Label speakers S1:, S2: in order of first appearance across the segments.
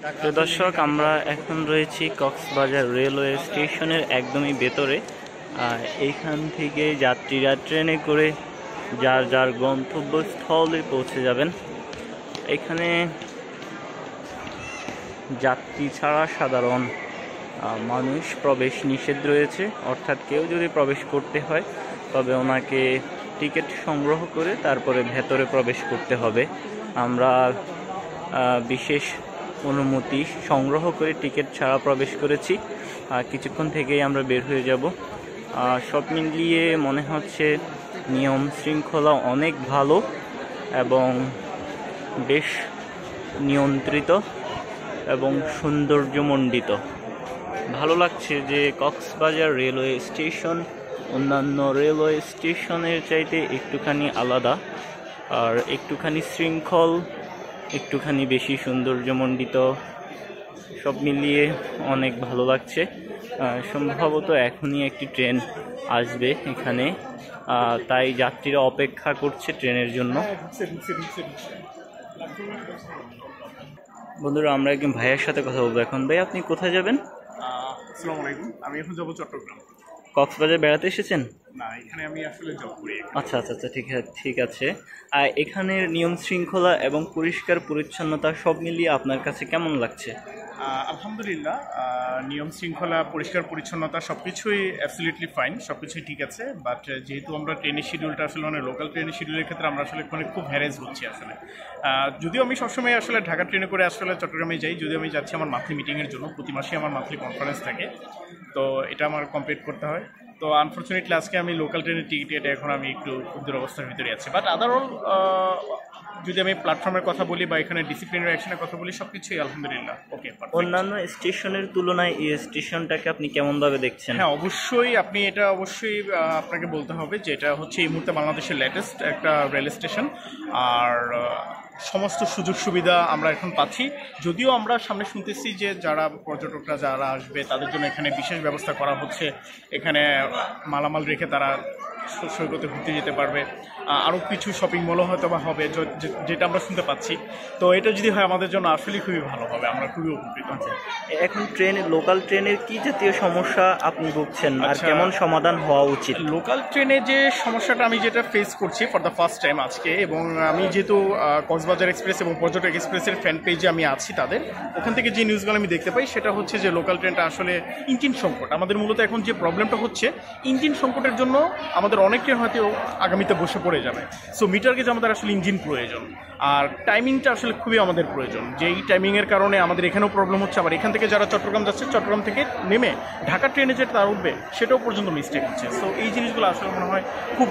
S1: প্রিয় দর্শক, আমরা এখন রয়েছি কক্সবাজার রেলওয়ে স্টেশনের একদমই ভেতরে। এইখান থেকে যাত্রীরা ট্রেনে করে যার যার গন্তব্যস্থলে পৌঁছে যাবেন। এখানে যাত্রী ছাড়া সাধারণ মানুষ প্রবেশ নিষেধ রয়েছে, অর্থাৎ কেউ যদি প্রবেশ করতে হয় তবে ওনাকে টিকিট সংগ্রহ করে তারপরে ভেতরে প্রবেশ করতে হবে। আমরা বিশেষ অনুমতি সংগ্রহ করে টিকিট ছাড়া প্রবেশ করেছি। কিছুক্ষণ থেকেই আমরা বের হয়ে যাব। সব মিলিয়ে মনে হচ্ছে নিয়ম শৃঙ্খলা অনেক ভালো এবং বেশ নিয়ন্ত্রিত এবং সৌন্দর্যমণ্ডিত। ভালো লাগছে যে কক্সবাজার রেলওয়ে স্টেশন অন্যান্য রেলওয়ে স্টেশনের চাইতে একটুখানি আলাদা, আর একটুখানি শৃঙ্খল, একটুখানি বেশি সৌন্দর্যমণ্ডিত। সব মিলিয়ে অনেক ভালো লাগছে। সম্ভবত এখনই একটি ট্রেন আসবে এখানে, তাই যাত্রীরা অপেক্ষা করছে ট্রেনের জন্য। বন্ধুরা, আমরা একজন ভাইয়ের সাথে কথা বলবো এখন। ভাই, আপনি কোথায় যাবেন?
S2: আসসালামু আলাইকুম, আমি এখন যাবো চট্টগ্রাম।
S1: কক্সবাজার বেড়াতে এসেছেন?
S2: না, এখানে আমি আসলে জব করি।
S1: আচ্ছা আচ্ছা আচ্ছা, ঠিক আছে। এখানের নিয়ম শৃঙ্খলা এবং পরিষ্কার পরিচ্ছন্নতা সব মিলিয়ে আপনার কাছে কেমন লাগছে?
S2: আলহামদুলিল্লাহ, নিয়ম শৃঙ্খলা পরিষ্কার পরিচ্ছন্নতা সব কিছুই অ্যাবসলিউটলি ফাইন, সব কিছুই ঠিক আছে। বাট যেহেতু আমরা ট্রেনের শিডিউলটা আসলে লোকাল ট্রেনের শিডিউলের ক্ষেত্রে আমরা আসলে খুব হ্যারেজ হচ্ছি আসলে। যদিও আমি সবসময় আসলে ঢাকা ট্রেনে করে আসলে চট্টগ্রামে যাই, যদিও আমি যাচ্ছি আমার মান্থলি মিটিংয়ের জন্য। প্রতি মাসে আমার মান্থলি কনফারেন্স থাকে, তো এটা আমার কমপ্লিট করতে হয়। তো আনফর্চুনেটলি আজকে আমি লোকাল ট্রেনের টিকিট এটা এখন আমি একটু দুরবস্থার ভিতরে আছি। বাট আদারঅল যদি আমি প্ল্যাটফর্মের কথা বলি বা এখানে ডিসিপ্লিনারি অ্যাকশনের কথা বলি, সব কিছুই আলহামদুলিল্লাহ ওকে।
S1: অন্যান্য স্টেশনের তুলনায় এই স্টেশনটাকে আপনি কেমনভাবে দেখছেন?
S2: হ্যাঁ, অবশ্যই আপনি এটা অবশ্যই আপনাকে বলতে হবে যে এটা হচ্ছে এই মুহূর্তে বাংলাদেশের লেটেস্ট একটা রেল স্টেশন। আর সমস্ত সুযোগ সুবিধা আমরা এখন পাচ্ছি। যদিও আমরা সামনে শুনতেছি যে যারা পর্যটকরা যারা আসবে তাদের জন্য এখানে বিশেষ ব্যবস্থা করা হচ্ছে, এখানে মালামাল রেখে তারা সৈকতে ঘুরতে যেতে পারবে। আরও কিছু শপিং মলও হয়তো বা হবে, যেটা আমরা শুনতে পাচ্ছি। তো এটা যদি হয় আমাদের জন্য আসলে খুবই ভালো হবে, আমরা খুবই উপকৃত।
S1: এখন লোকাল ট্রেনের কি জাতীয় সমস্যা আপনি ভুগছেন আর কেমন সমাধান হওয়া উচিত?
S2: লোকাল ট্রেনে যে সমস্যাটা আমি যেটা ফেস করছি ফর দ্য ফার্স্ট টাইম আজকে, এবং আমি যেহেতু কক্সবাজার এক্সপ্রেস এবং পর্যটক এক্সপ্রেসের ফ্যান পেজে আমি আছি তাদের, ওখান থেকে যে নিউজগুলো আমি দেখতে পাই সেটা হচ্ছে যে লোকাল ট্রেনটা আসলে ইঞ্জিন সংকট। আমাদের মূলত এখন যে প্রবলেমটা হচ্ছে ইঞ্জিন সংকটের জন্য আমাদের অনেকে হয়তো আগামীতে বসে পড়ে যাবে। সো মিটার গেজ আমাদের আসলে ইঞ্জিন প্রয়োজন, আর টাইমিংটা আসলে খুবই আমাদের প্রয়োজন। যেই টাইমিংয়ের কারণে আমাদের এখানেও প্রবলেম হচ্ছে, আবার এখান থেকে যারা চট্টগ্রাম যাচ্ছে চট্টগ্রাম থেকে নেমে ঢাকা ট্রেনে যেটা তারা উঠবে সেটাও পর্যন্ত মিস্টেক হচ্ছে। সো এই জিনিসগুলো আসলে মনে হয় খুব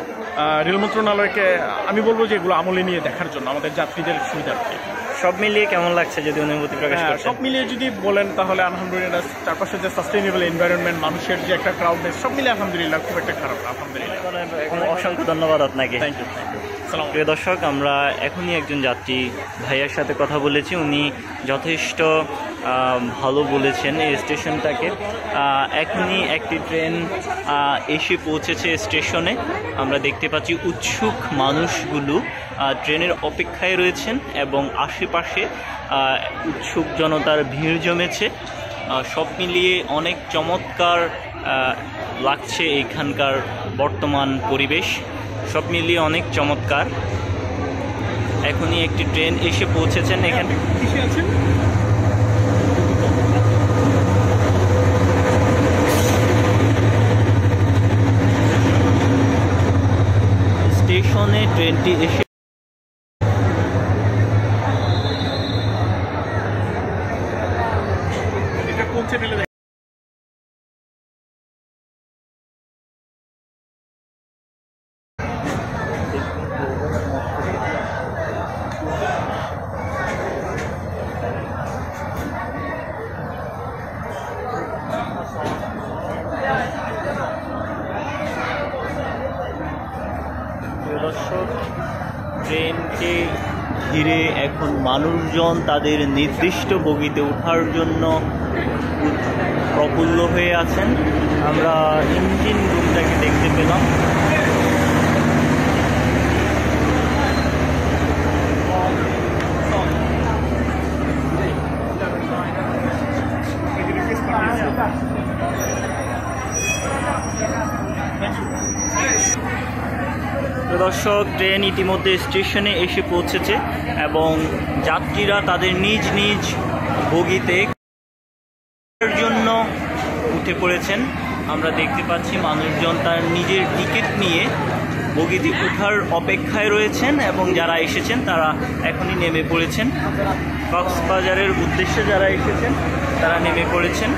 S2: রেল মন্ত্রণালয়কে আমি বলবো যে এগুলো আমলে নিয়ে দেখার জন্য আমাদের যাত্রীদের সুবিধার্থে।
S1: সব মিলিয়ে কেমন লাগছে যদি অনুভূতি প্রকাশ করেন?
S2: সব মিলিয়ে যদি বলেন তাহলে আলহামদুলিল্লাহ, চারপাশে যে সাস্টেইনেবল এনভায়রনমেন্ট, মানুষের যে একটা ক্রাউডনেস, সব মিলিয়ে আলহামদুলিল্লাহ খুব একটা খারাপ না, আলহামদুলিল্লাহ।
S1: অসংখ্য ধন্যবাদ আপনাকে।
S2: Thank you.
S1: প্রিয় দর্শক, আমরা এখনই একজন যাত্রী ভাইয়ার সাথে কথা বলেছি। উনি যথেষ্ট ভালো বলেছেন এই স্টেশনটাকে। এখনই একটি ট্রেন এসে পৌঁছেছে স্টেশনে। আমরা দেখতে পাচ্ছি উৎসুক মানুষগুলো ট্রেনের অপেক্ষায় রয়েছেন এবং আশেপাশে উৎসুক জনতার ভিড় জমেছে। সব মিলিয়ে অনেক চমৎকার লাগছে এখানকার বর্তমান পরিবেশ। সব মিলিয়ে অনেক চমৎকার। এখনই একটি ট্রেন এসে পৌঁছেছেন এখানে। স্টেশনে ট্রেনটি এসে
S2: এটা কোন চ্যানেলে
S1: দর্শক, ট্রেনকে ঘিরে এখন মানুষজন তাদের নির্দিষ্ট বগিতে ওঠার জন্য প্রফুল্ল হয়ে আছেন। আমরা ইঞ্জিন রুমটাকে দেখতে পেলাম। দর্শক, ট্রেন ইতিমধ্যে স্টেশনে এসে পৌঁছেছে এবং যাত্রীরা তাদের নিজ নিজ বগিতে জন্য উঠে পড়েছেন। আমরা দেখতে পাচ্ছি মানুষজন তার নিজের টিকিট নিয়ে বগিতে ওঠার অপেক্ষায় রয়েছেন এবং যারা এসেছেন তারা এখনই নেমে পড়েছেন। কক্সবাজারের উদ্দেশ্যে যারা এসেছেন তারা নেমে পড়েছেন।